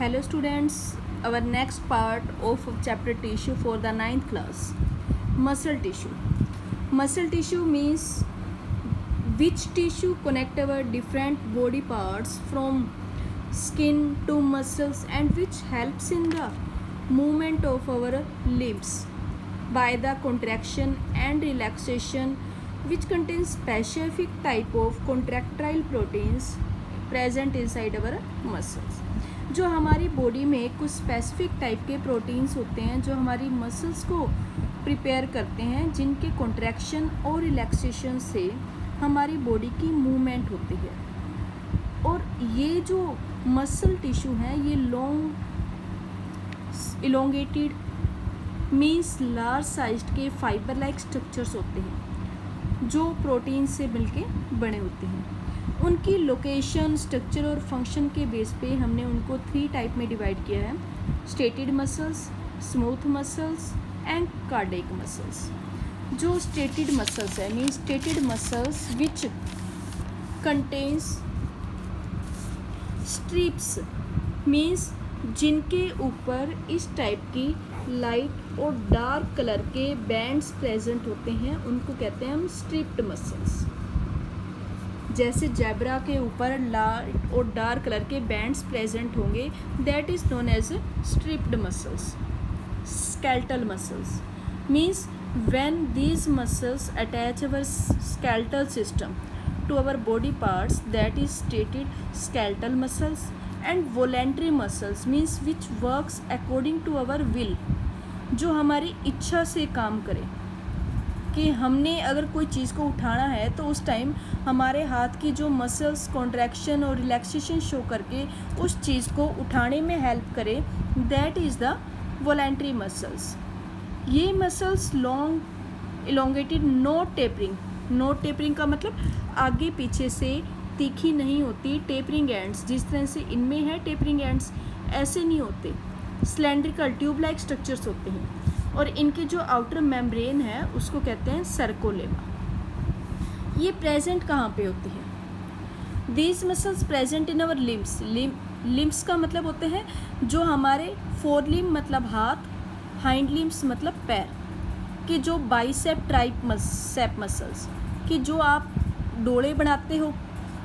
Hello students, our next part of chapter tissue for the 9th class. Muscle tissue. Muscle tissue means which tissue connect our different body parts from skin to muscles and which helps in the movement of our limbs by the contraction and relaxation, which contains specific type of contractile proteins present inside our muscles. जो हमारी body में कुछ specific type के proteins होते हैं जो हमारी muscles को प्रिपेयर करते हैं, जिनके कॉन्ट्रैक्शन और रिलैक्सेशन से हमारी बॉडी की मूवमेंट होती है। और ये जो मसल टिश्यू हैं ये long elongated means large sized के फाइबर लाइक स्ट्रक्चर्स होते हैं जो प्रोटीन से मिलके बने होते हैं। उनकी लोकेशन, स्ट्रक्चर और फंक्शन के बेस पे हमने उनको 3 टाइप में डिवाइड किया है: stated muscles, smooth muscles and cardiac muscles. जो स्टेटेड मसल्स है means stated muscles which contains strips means जिनके ऊपर इस टाइप की लाइट और डार्क कलर के बैंड्स प्रेजेंट होते हैं, उनको कहते हैं हम स्ट्रिप्ड मसल्स। जैसे जेब्रा के ऊपर लाइट और डार्क कलर के बैंड्स प्रेजेंट होंगे, that is known as striped muscles. Skeletal muscles means when these muscles attach our skeletal system to our body parts, that is stated skeletal muscles. And voluntary muscles means which works according to our will, जो हमारी इच्छा से काम करे कि हमने अगर कोई चीज़ को उठाना है तो उस टाइम हमारे हाथ की जो मसल्स कॉन्ट्रैक्शन और रिलैक्सेशन शो करके उस चीज़ को उठाने में हेल्प करे, that is the voluntary muscles. ये muscles long elongated, no tapering. No tapering का मतलब आगे पीछे से तीखी नहीं होती। टेपरिंग एंड्स जिस तरह से इनमें है टेपरिंग एंड्स, ऐसे नहीं होते। सिलेंड्रिकल ट्यूब लाइक स्ट्रक्चर्स होते हैं और इनके जो आउटर मेम्ब्रेन है उसको कहते हैं सर्कोलेमा। ये प्रेजेंट कहाँ पे होती है? These muscles present in our limbs. Limbs का मतलब होते हैं जो हमारे फोर लिम्ब मतलब हाथ, हाइंड लिम्स मतलब पैर कि जो बाइसेप ट्राइसेप मसल्स कि जो आप डोले बनाते हो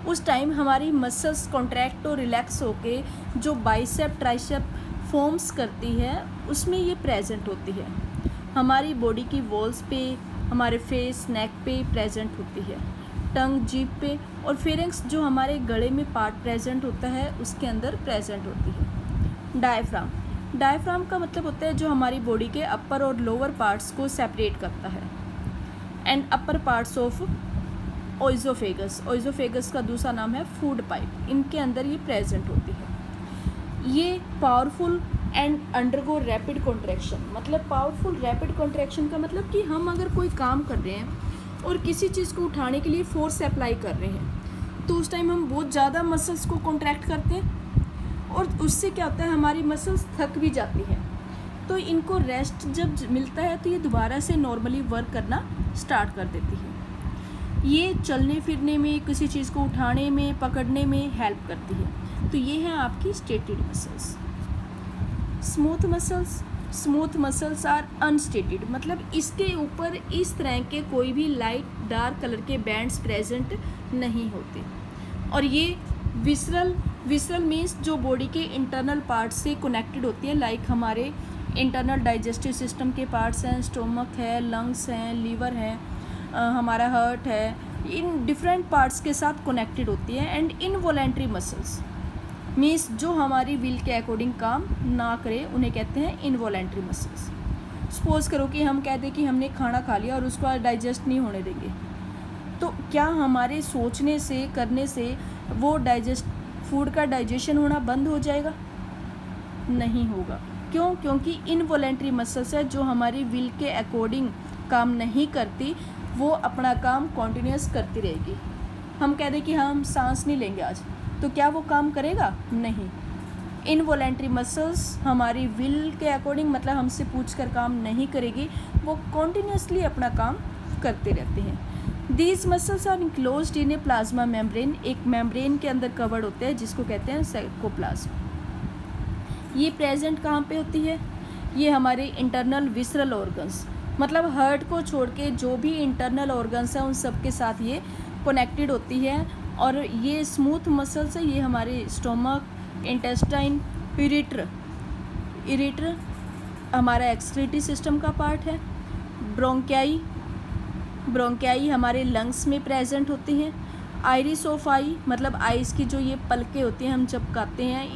उस टाइम हमारी मसल्स कॉन्ट्रैक्ट और रिलैक्स होके जो बाइसेप ट्राइसेप फॉर्म्स करती है उसमें ये प्रेजेंट होती है। हमारी बॉडी की वॉल्स पे, हमारे फेस, नेक पे प्रेजेंट होती है। टंग, जीभ पे और फेरिंग्स जो हमारे गले में पार्ट प्रेजेंट होता है उसके अंदर प्रेजेंट होती है। डायफ्राम, डायफ्राम का मतलब होता है जो हमारी बॉडी के अपर और लोअर पार्ट्स को सेपरेट करता है। एंड अपर पार्ट्स ऑफ ओइजोफेगस, ओइजोफेगस का दूसरा नाम है फूड पाइप, इनके अंदर ये प्रेजेंट होती है। ये powerful and undergo rapid contraction, मतलब पावरफुल रैपिड कॉन्ट्रैक्शन का मतलब कि हम अगर कोई काम कर रहे हैं और किसी चीज़ को उठाने के लिए फोर्स अप्लाई कर रहे हैं तो उस टाइम हम बहुत ज़्यादा मसल्स को कॉन्ट्रैक्ट करते हैं और उससे क्या होता है हमारी मसल्स थक भी जाती हैं। तो इनको रेस्ट जब मिलता है तो ये दोबारा से नॉर्मली वर्क करना स्टार्ट कर देती है। ये चलने फिरने में, किसी चीज़ को उठाने में, पकड़ने में हेल्प करती है। तो ये है आपकी stated muscles. Smooth muscles, smooth muscles are unstated, मतलब इसके ऊपर इस तरह के कोई भी लाइट डार्क कलर के बैंड्स प्रेजेंट नहीं होते। और ये विसरल मीन्स जो बॉडी के इंटरनल पार्ट्स से कनेक्टेड होती है, लाइक हमारे इंटरनल डाइजेस्टिव सिस्टम के पार्ट्स हैं, स्टोमक है, लंग्स हैं, लीवर है, हमारा हार्ट है, इन डिफरेंट पार्ट्स के साथ कनेक्टेड होती है। एंड इनवॉलेंट्री मसल्स मीन्स जो हमारी विल के अकॉर्डिंग काम ना करे उन्हें कहते हैं इनवॉलेंट्री मसल्स। सपोज करो कि हम कहते कि हमने खाना खा लिया और उसको डाइजेस्ट नहीं होने देंगे, तो क्या हमारे सोचने से, करने से वो फूड का डाइजेशन होना बंद हो जाएगा? नहीं होगा। क्यों? क्योंकि इनवॉलेंट्री मसल्स है जो हमारी विल के अकॉर्डिंग काम नहीं करती, वो अपना काम कॉन्टिन्यूस करती रहेगी। हम कह दें कि हम सांस नहीं लेंगे आज, तो क्या वो काम करेगा? नहीं। इनवॉलेंट्री मसल्स हमारी विल के अकॉर्डिंग मतलब हमसे पूछकर काम नहीं करेगी, वो कॉन्टिन्यूसली अपना काम करते रहते हैं। These muscles are enclosed in a plasma membrane, एक मेम्ब्रेन के अंदर कवर्ड होते हैं जिसको कहते हैं साइटोप्लाज्म। ये प्रेजेंट कहाँ पे होती है? ये हमारे इंटरनल विसरल ऑर्गन्स, मतलब हार्ट को छोड़ के जो भी इंटरनल ऑर्गन्स हैं उन सब के साथ ये कनेक्टेड होती है। और ये स्मूथ मसल्स है, ये हमारे स्टोमक, इंटेस्टाइन, इरेटर हमारा एक्सक्रीटरी सिस्टम का पार्ट है। ब्रोंकियाई हमारे लंग्स में प्रेजेंट होती हैं। आइरिस ऑफ आई मतलब आइस की जो ये पलकें होती हैं हम चमकाते हैं,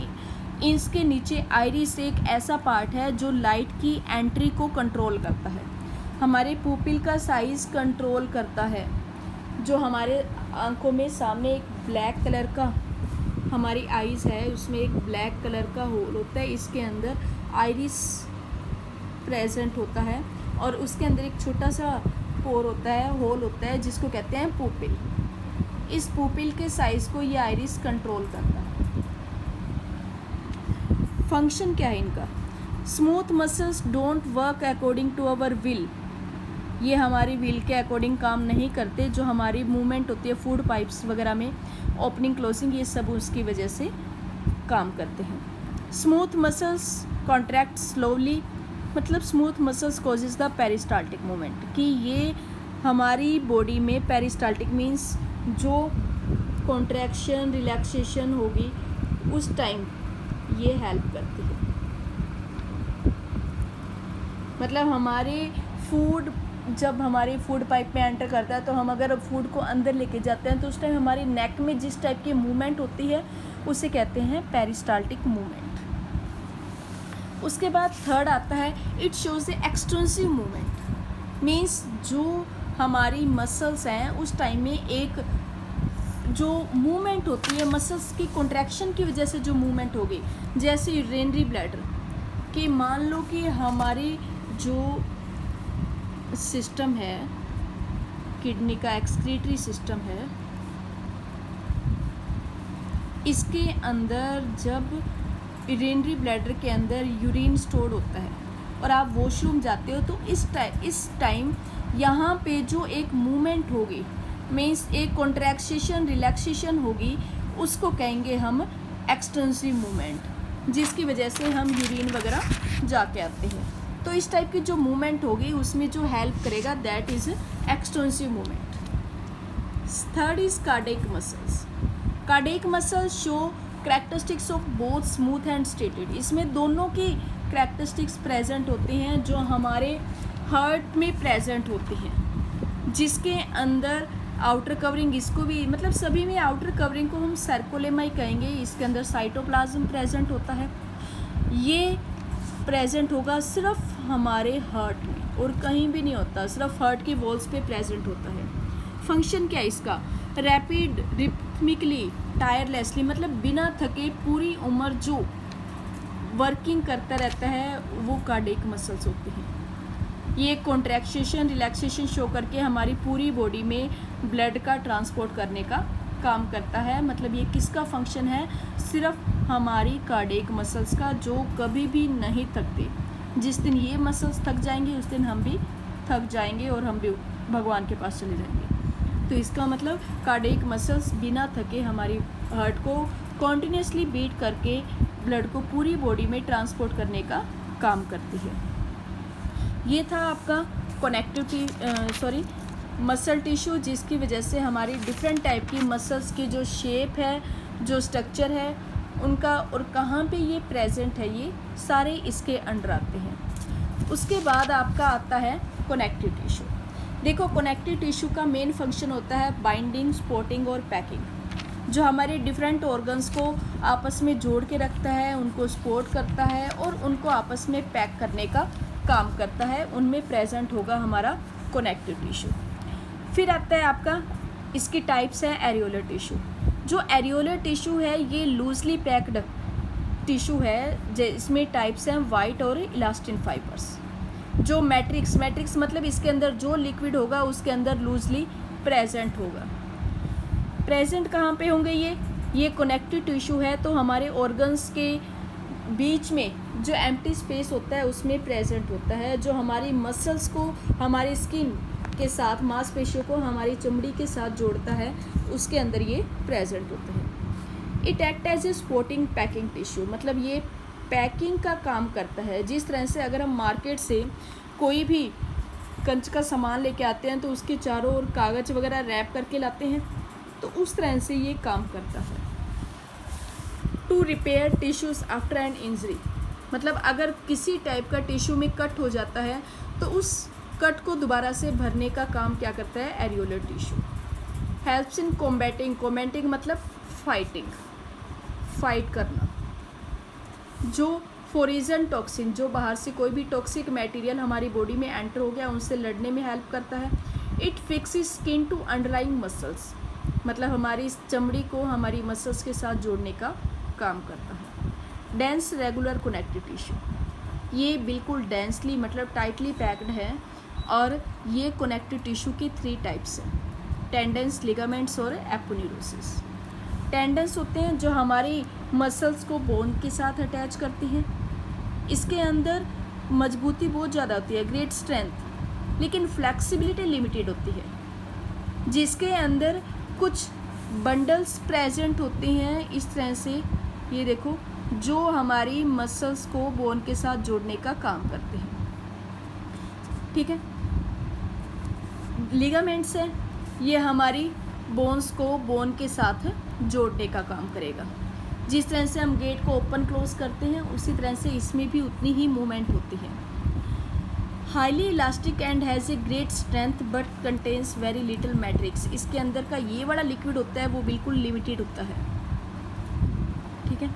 इसके नीचे आइरिस एक ऐसा पार्ट है जो लाइट की एंट्री को कंट्रोल करता है। हमारे पुपिल का साइज़ कंट्रोल करता है। जो हमारे आंखों में सामने एक ब्लैक कलर का हमारी आइज़ है, उसमें एक ब्लैक कलर का होल होता है, इसके अंदर आइरिस प्रेजेंट होता है और उसके अंदर एक छोटा सा पोर होता है, होल होता है, जिसको कहते हैं पुपिल। इस पुपिल के साइज़ को ये आइरिस कंट्रोल करता है। फंक्शन क्या है इनका? Smooth muscles don't work according to our will, ये हमारी विल के अकॉर्डिंग काम नहीं करते। जो हमारी मूवमेंट होती है फूड पाइप्स वगैरह में, ओपनिंग क्लोजिंग, ये सब उसकी वजह से काम करते हैं। स्मूथ मसल्स कॉन्ट्रैक्ट स्लोली, मतलब smooth muscles causes the peristaltic movement, कि ये हमारी बॉडी में पेरिस्टाल्टिक मीन्स जो कॉन्ट्रैक्शन रिलैक्सेशन होगी उस टाइम ये हेल्प करती है। मतलब हमारे फूड जब हमारे फूड पाइप में एंटर करता है तो हम अगर फूड को अंदर लेके जाते हैं तो उस टाइम हमारी नेक में जिस टाइप की मूवमेंट होती है उसे कहते हैं पेरिस्टाल्टिक मूवमेंट। उसके बाद थर्ड आता है it shows A extensive movement, means जो हमारी मसल्स हैं उस टाइम में एक जो मूवमेंट होती है मसल्स की कॉन्ट्रैक्शन की वजह से जो मूवमेंट होगी, जैसे यूरिनरी ब्लैडर कि मान लो कि हमारी जो सिस्टम है किडनी का एक्सक्रीटरी सिस्टम है, इसके अंदर जब यूरिनरी ब्लैडर के अंदर यूरिन स्टोर होता है और आप वॉशरूम जाते हो तो इस टाइम यहाँ पे जो एक मूवमेंट होगी मीन्स एक कॉन्ट्रैक्शन रिलैक्सेशन होगी, उसको कहेंगे हम एक्सटेंसिव मूवमेंट, जिसकी वजह से हम यूरिन वगैरह जाके आते हैं। तो इस टाइप की जो मूवमेंट होगी उसमें जो हेल्प करेगा that is extensive movement. Third is cardiac muscles. Cardiac muscles show characteristics of both smooth and striated, इसमें दोनों की कैरेक्टरिस्टिक्स प्रेजेंट होती हैं जो हमारे हार्ट में प्रेजेंट होती हैं, जिसके अंदर आउटर कवरिंग, इसको भी मतलब सभी में आउटर कवरिंग को हम सर्कोलेमा ही कहेंगे। इसके अंदर साइटोप्लाज्म प्रेजेंट होता है, ये प्रेजेंट होगा सिर्फ हमारे हार्ट में और कहीं भी नहीं होता, सिर्फ हार्ट की वॉल्स पे प्रेजेंट होता है। फंक्शन क्या है इसका? रैपिड रिथमिकली टायरलेसली, मतलब बिना थके पूरी उम्र जो वर्किंग करता रहता है वो कार्डियक मसल्स होते हैं। ये कॉन्ट्रैक्शन रिलैक्सेशन शो करके हमारी पूरी बॉडी में ब्लड का ट्रांसपोर्ट करने का काम करता है। मतलब ये किसका फंक्शन है? सिर्फ हमारी कार्डियक मसल्स का, जो कभी भी नहीं थकते। जिस दिन ये मसल्स थक जाएंगे उस दिन हम भी थक जाएंगे और हम भी भगवान के पास चले जाएंगे। तो इसका मतलब कार्डियक मसल्स बिना थके हमारी हार्ट को कॉन्टिन्यूसली बीट करके ब्लड को पूरी बॉडी में ट्रांसपोर्ट करने का काम करती है। ये था आपका मसल टिश्यू, जिसकी वजह से हमारी डिफरेंट टाइप की मसल्स की जो शेप है, जो स्ट्रक्चर है उनका और कहाँ पे ये प्रेजेंट है, ये सारे इसके अंडर आते हैं। उसके बाद आपका आता है कनेक्टिव टिश्यू। देखो कनेक्टिव टिश्यू का मेन फंक्शन होता है बाइंडिंग, सपोर्टिंग और पैकिंग, जो हमारे डिफरेंट ऑर्गन्स को आपस में जोड़ के रखता है, उनको सपोर्ट करता है और उनको आपस में पैक करने का काम करता है। उनमें प्रेजेंट होगा हमारा कनेक्टिव टिश्यू। फिर आता है आपका, इसकी टाइप्स है एरियोलर टिश्यू। जो एरियोलर टिश्यू है ये लूजली पैक्ड टिश्यू है, इसमें टाइप्स हैं वाइट और इलास्टिन फाइबर्स। जो मैट्रिक्स मतलब इसके अंदर जो लिक्विड होगा उसके अंदर लूजली प्रेजेंट होगा। प्रेजेंट कहाँ पे होंगे ये कनेक्टिव टिश्यू है तो हमारे ऑर्गन्स के बीच में जो एम्प्टी स्पेस होता है उसमें प्रेजेंट होता है, जो हमारी मसल्स को हमारी स्किन के साथ, मांसपेशियों को हमारी चमड़ी के साथ जोड़ता है, उसके अंदर ये प्रेजेंट होते हैं। It act as a supporting packing tissue, मतलब ये पैकिंग का काम करता है। जिस तरह से अगर हम मार्केट से कोई भी कंच का सामान लेके आते हैं तो उसके चारों ओर कागज़ वगैरह रैप करके लाते हैं, तो उस तरह से ये काम करता है। To repair tissues after an injury, मतलब अगर किसी टाइप का टिश्यू में कट हो जाता है तो उस कट को दोबारा से भरने का काम क्या करता है, areolar tissue. Helps in combating मतलब फाइट करना। जो फोरिजन टॉक्सिन, जो बाहर से कोई भी टॉक्सिक मटेरियल हमारी बॉडी में एंटर हो गया, उनसे लड़ने में हेल्प करता है। It fixes skin to underlying muscles, मतलब हमारी इस चमड़ी को हमारी मसल्स के साथ जोड़ने का काम करता है। डेंस रेगुलर कनेक्टिव टिश्यू, ये बिल्कुल डेंसली मतलब टाइटली पैक्ड है, और ये कनेक्टिव टिश्यू की 3 टाइप्स हैं, टेंडेंस, लिगामेंट्स और एपोन्यूरोसिस। टेंडेंस होते हैं जो हमारी मसल्स को बोन के साथ अटैच करती हैं। इसके अंदर मजबूती बहुत ज़्यादा होती है, ग्रेट स्ट्रेंथ, लेकिन फ्लेक्सिबिलिटी लिमिटेड होती है। जिसके अंदर कुछ बंडल्स प्रेजेंट होते हैं इस तरह से, ये देखो, जो हमारी मसल्स को बोन के साथ जोड़ने का काम करते हैं। ठीक है, लिगामेंट्स है, ये हमारी बोन्स को बोन के साथ जोड़ने का काम करेगा। जिस तरह से हम गेट को ओपन क्लोज करते हैं उसी तरह से इसमें भी उतनी ही मूवमेंट होती है। Highly elastic and has a great strength but contains very little matrix, इसके अंदर का ये वाला लिक्विड होता है वो बिल्कुल लिमिटेड होता है। ठीक है,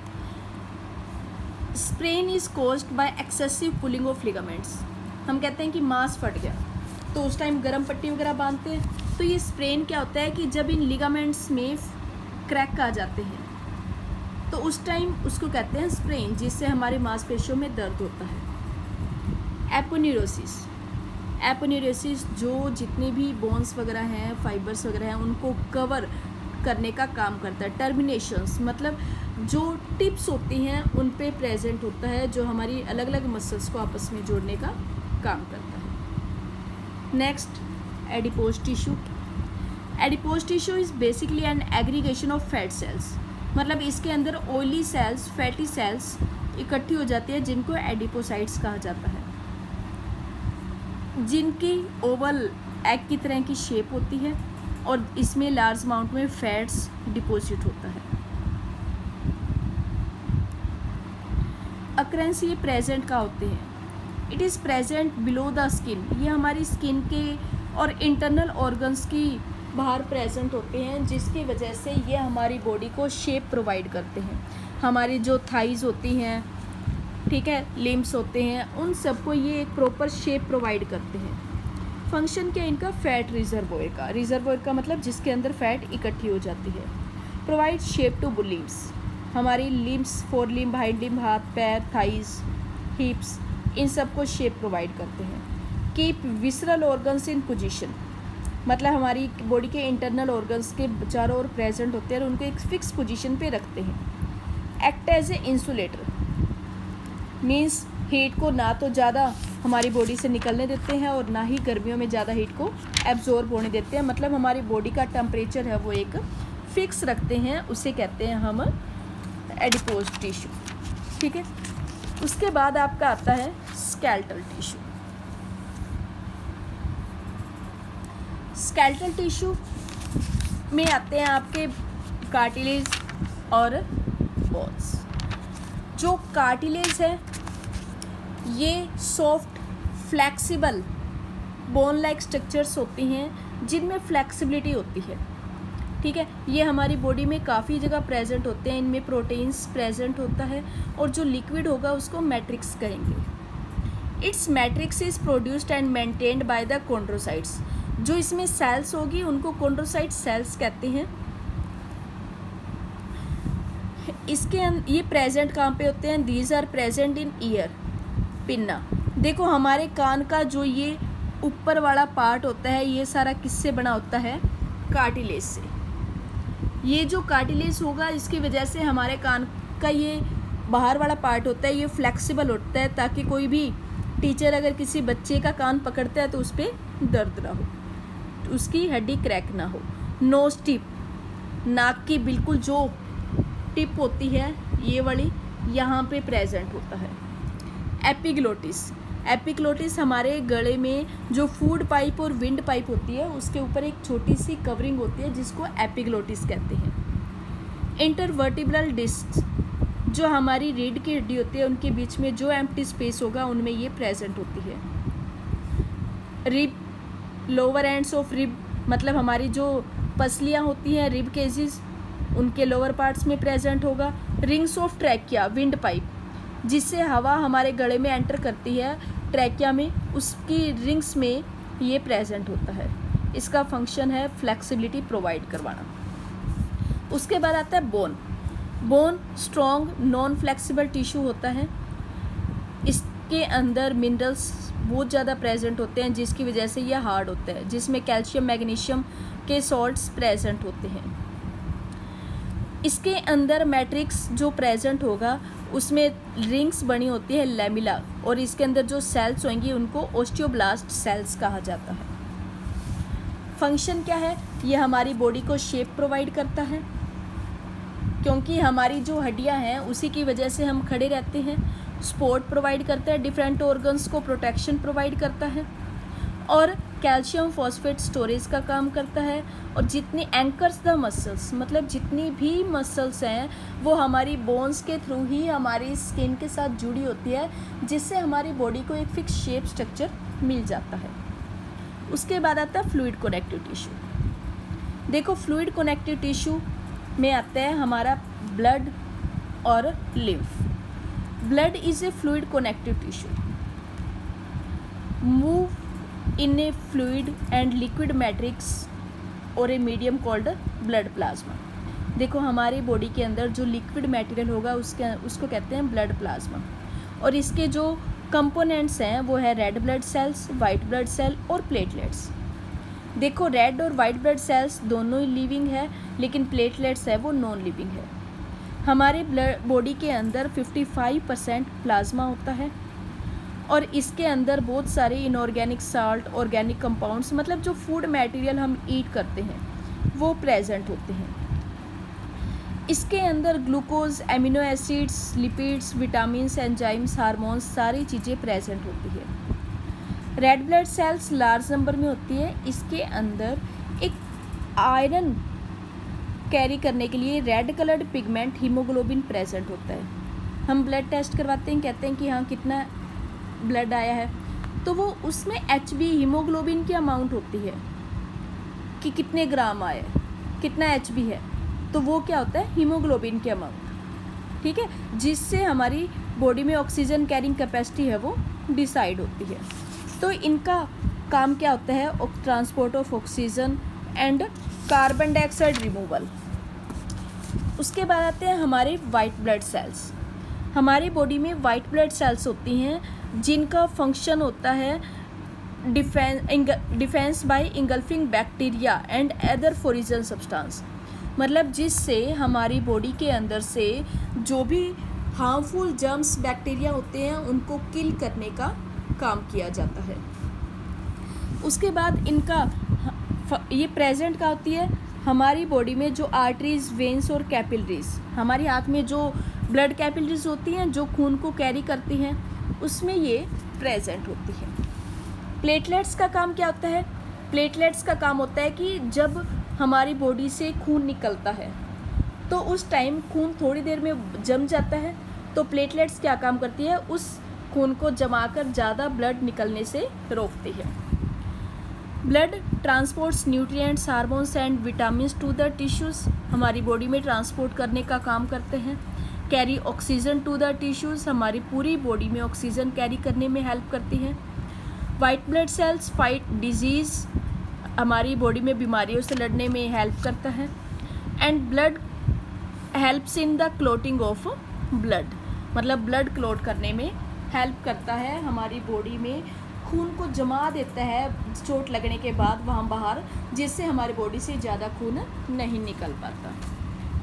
sprain is caused by excessive pulling of ligaments, हम कहते हैं कि मांस फट गया तो उस टाइम गर्म पट्टी वगैरह बांधते हैं, तो ये स्प्रेन क्या होता है कि जब इन लिगामेंट्स में क्रैक आ जाते हैं तो उस टाइम उसको कहते हैं स्प्रेन, जिससे हमारे मांसपेशियों में दर्द होता है। एपोन्यूरोसिस जो जितने भी बोन्स वगैरह हैं, फाइबर्स वगैरह हैं, उनको कवर करने का काम करता है। टर्मिनेशंस मतलब जो टिप्स होती हैं उन पे प्रेजेंट होता है, जो हमारी अलग अलग मसल्स को आपस में जोड़ने का काम करता है। Next, adipose tissue. Adipose tissue is basically an aggregation of fat cells, मतलब इसके अंदर ऑयली सेल्स, फैटी सेल्स इकट्ठी हो जाती है जिनको एडिपोसाइट्स कहा जाता है, जिनकी ओवल एग की तरह की शेप होती है और इसमें लार्ज अमाउंट में फैट्स डिपॉजिट होता है। अक्रेंस ये प्रेजेंट का होते हैं, it is present below the skin, ये हमारी स्किन के और इंटरनल ऑर्गन्स की बाहर प्रेजेंट होते हैं, जिसकी वजह से ये हमारी बॉडी को शेप प्रोवाइड करते हैं। हमारी जो थाइज होती हैं, ठीक है, लिम्स होते हैं, उन सबको ये एक प्रॉपर शेप प्रोवाइड करते हैं। फंक्शन क्या इनका, फैट रिजर्वोयर का मतलब जिसके अंदर फैट इकट्ठी हो जाती है। प्रोवाइड शेप टू लिम्स, हमारी limbs, four limb, hind limb, हाथ पैर, थाइज, हिप्स, इन सबको शेप प्रोवाइड करते हैं। Keep visceral organs in position, मतलब हमारी बॉडी के इंटरनल ऑर्गन्स के चारों ओर प्रेजेंट होते हैं और उनको एक फिक्स पोजीशन पे रखते हैं। Act as a insulator, means heat को ना तो ज़्यादा हमारी बॉडी से निकलने देते हैं और ना ही गर्मियों में ज़्यादा हीट को एब्जॉर्ब होने देते हैं, मतलब हमारी बॉडी का टेम्परेचर है वो एक फिक्स रखते हैं, उसे कहते हैं हम एडिपोज टिश्यू। ठीक है, उसके बाद आपका आता है स्केलेटल टिश्यू। स्केलेटल टिश्यू में आते हैं आपके कार्टिलेज और बोन्स। जो कार्टिलेज है ये soft flexible bone like structures होती हैं जिनमें फ्लेक्सिबिलिटी होती है। ठीक है, ये हमारी बॉडी में काफ़ी जगह प्रेजेंट होते हैं, इनमें प्रोटीन्स प्रेजेंट होता है और जो लिक्विड होगा उसको मैट्रिक्स कहेंगे। It's matrix is produced and maintained by the chondrocytes, जो इसमें सेल्स होगी उनको कॉन्ड्रोसाइट सेल्स कहते हैं। इसके ये प्रेजेंट कहाँ पे होते हैं, these are present in ear, pinna. देखो हमारे कान का जो ये ऊपर वाला पार्ट होता है ये सारा किससे बना होता है, कार्टिलेज से। ये जो कार्टिलेज होगा इसकी वजह से हमारे कान का ये बाहर वाला पार्ट होता है ये फ्लेक्सिबल होता है, ताकि कोई भी टीचर अगर किसी बच्चे का कान पकड़ता है तो उस पर दर्द ना हो, उसकी हड्डी क्रैक ना हो। नोज टिप, नाक की बिल्कुल जो टिप होती है ये वाली, यहाँ पे प्रेजेंट होता है। एपिग्लोटिस, एपिग्लोटिस हमारे गले में जो फूड पाइप और विंड पाइप होती है उसके ऊपर एक छोटी सी कवरिंग होती है जिसको एपिग्लोटिस कहते हैं। इंटरवर्टिब्रल डिस्क, जो हमारी रीढ़ की हड्डी होती है उनके बीच में जो एम्प्टी स्पेस होगा उनमें ये प्रेजेंट होती है। Rib, lower ends of rib, मतलब हमारी जो पसलियाँ होती हैं रिब केजेस उनके लोअर पार्ट्स में प्रेजेंट होगा। Rings of trachea, wind pipe, जिससे हवा हमारे गले में एंटर करती है ट्रैकिया में, उसकी रिंग्स में ये प्रेजेंट होता है। इसका फंक्शन है फ्लेक्सिबिलिटी प्रोवाइड करवाना। उसके बाद आता है bone. Bone strong non flexible tissue होता है। इसके अंदर मिनरल्स बहुत ज़्यादा प्रेजेंट होते हैं जिसकी वजह से यह हार्ड होता है, जिसमें कैल्शियम मैग्नीशियम के सॉल्ट्स प्रेजेंट होते हैं। इसके अंदर मैट्रिक्स जो प्रेजेंट होगा उसमें रिंग्स बनी होती है लैमिला, और इसके अंदर जो सेल्स होंगी उनको ओस्टियोब्लास्ट सेल्स कहा जाता है। फंक्शन क्या है? ये हमारी बॉडी को शेप प्रोवाइड करता है, क्योंकि हमारी जो हड्डियां हैं उसी की वजह से हम खड़े रहते हैं। सपोर्ट प्रोवाइड करता है, डिफरेंट ऑर्गन्स को प्रोटेक्शन प्रोवाइड करता है, और कैल्शियम फॉस्फेट स्टोरेज का काम करता है। और जितनी एंकर्स द मसल्स, मतलब जितनी भी मसल्स हैं वो हमारी बोन्स के थ्रू ही हमारी स्किन के साथ जुड़ी होती है, जिससे हमारी बॉडी को एक फिक्स शेप स्ट्रक्चर मिल जाता है। उसके बाद आता है फ्लूइड कनेक्टिव टिश्यू। देखो, फ्लूइड कनेक्टिव टिश्यू में आता है हमारा ब्लड और lymph. Blood is a fluid connective tissue, move in a fluid and liquid matrix और a medium called blood plasma. देखो, हमारी बॉडी के अंदर जो लिक्विड मटेरियल होगा उसको कहते हैं ब्लड प्लाज्मा, और इसके जो कंपोनेंट्स हैं वो है red blood cells, white blood cell और प्लेटलेट्स। देखो, रेड और वाइट ब्लड सेल्स दोनों ही लिविंग है, लेकिन प्लेटलेट्स है वो नॉन लिविंग है। हमारे बॉडी के अंदर 55% प्लाज्मा होता है, और इसके अंदर बहुत सारे इनऑर्गेनिक साल्ट, ऑर्गेनिक कंपाउंड्स, मतलब जो फूड मटेरियल हम ईट करते हैं वो प्रेजेंट होते हैं। इसके अंदर glucose, amino acids, lipids, vitamins, enzymes, hormones, सारी चीज़ें प्रेजेंट होती है। Red blood sales large number में होती है। इसके अंदर एक आयरन कैरी करने के लिए red coloured pigment haemoglobin present होता है। हम ब्लड टेस्ट करवाते हैं, कहते हैं कि हाँ कितना ब्लड आया है, तो वो उसमें HB हीमोग्लोबिन की अमाउंट होती है कि कितने ग्राम आए, कितना HB है, तो वो क्या होता है? हीमोग्लोबिन की अमाउंट। ठीक है, जिससे हमारी बॉडी में ऑक्सीजन कैरिंग कैपेसिटी है वो डिसाइड होती है। तो इनका काम क्या होता है? Transport of oxygen and carbon dioxide removal. उसके बाद आते हैं हमारे वाइट ब्लड सेल्स। हमारी बॉडी में वाइट ब्लड सेल्स होती हैं जिनका फंक्शन होता है defence bye engulfing bacteria and other foreign substance, मतलब जिससे हमारी बॉडी के अंदर से जो भी हार्मफुल जर्म्स, बैक्टीरिया होते हैं उनको किल करने का काम किया जाता है। उसके बाद इनका ये प्रेजेंट क्या होती है? हमारी बॉडी में जो आर्टरीज, वेन्स और कैपिलरीज, हमारे हाथ में जो ब्लड कैपिलरीज होती हैं जो खून को कैरी करती हैं, उसमें ये प्रेजेंट होती है। प्लेटलेट्स का काम क्या होता है? प्लेटलेट्स का काम होता है कि जब हमारी बॉडी से खून निकलता है तो उस टाइम खून थोड़ी देर में जम जाता है, तो प्लेटलेट्स क्या काम करती है? उस खून को जमाकर ज़्यादा ब्लड निकलने से रोकती है। Blood transports nutrients, hormones and vitamins to the tissues, हमारी बॉडी में ट्रांसपोर्ट करने का काम करते हैं। Carry oxygen to the tissues, हमारी पूरी बॉडी में ऑक्सीजन कैरी करने में हेल्प करती हैं। White blood sales fight disease, हमारी बॉडी में बीमारियों से लड़ने में हेल्प करता है। And blood helps in the clotting of blood, मतलब ब्लड क्लोट करने में हेल्प करता है। हमारी बॉडी में खून को जमा देता है चोट लगने के बाद वहाँ बाहर, जिससे हमारी बॉडी से ज़्यादा खून नहीं निकल पाता।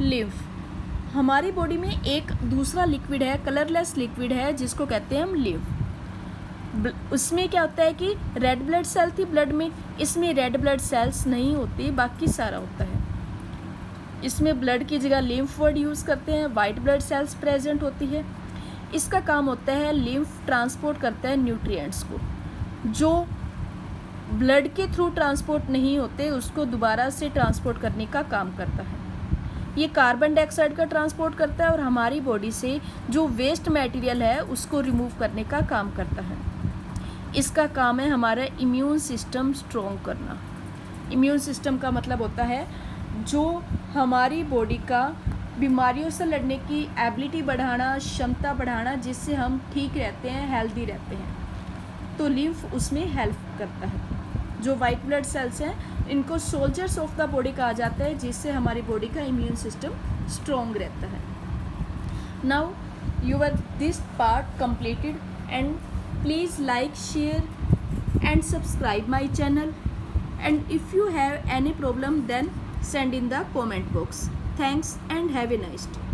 लिम्फ, हमारी बॉडी में एक दूसरा लिक्विड है, कलरलेस लिक्विड है, जिसको कहते हैं हम लिम्फ। उसमें क्या होता है कि रेड ब्लड सेल थी ब्लड में, इसमें रेड ब्लड सेल्स नहीं होती, बाकी सारा होता है। इसमें ब्लड की जगह लिम्फ वर्ड यूज़ करते हैं, वाइट ब्लड सेल्स प्रेजेंट होती है। इसका काम होता है लिम्फ ट्रांसपोर्ट करता है न्यूट्रिएंट्स को, जो ब्लड के थ्रू ट्रांसपोर्ट नहीं होते उसको दोबारा से ट्रांसपोर्ट करने का काम करता है। ये कार्बन डाइऑक्साइड का ट्रांसपोर्ट करता है और हमारी बॉडी से जो वेस्ट मटेरियल है उसको रिमूव करने का काम करता है। इसका काम है हमारा इम्यून सिस्टम स्ट्रॉन्ग करना। इम्यून सिस्टम का मतलब होता है जो हमारी बॉडी का बीमारियों से लड़ने की एबिलिटी बढ़ाना, क्षमता बढ़ाना, जिससे हम ठीक रहते हैं, हेल्दी रहते हैं। तो लिम्फ उसमें हेल्प करता है। जो वाइट ब्लड सेल्स हैं इनको सोल्जर्स ऑफ द बॉडी कहा जाता है, जिससे हमारी बॉडी का इम्यून सिस्टम स्ट्रॉन्ग रहता है। Now your this part completed and please like, share and subscribe my channel, and if you have any problem then send in the comment box. Thanks and have a nice day.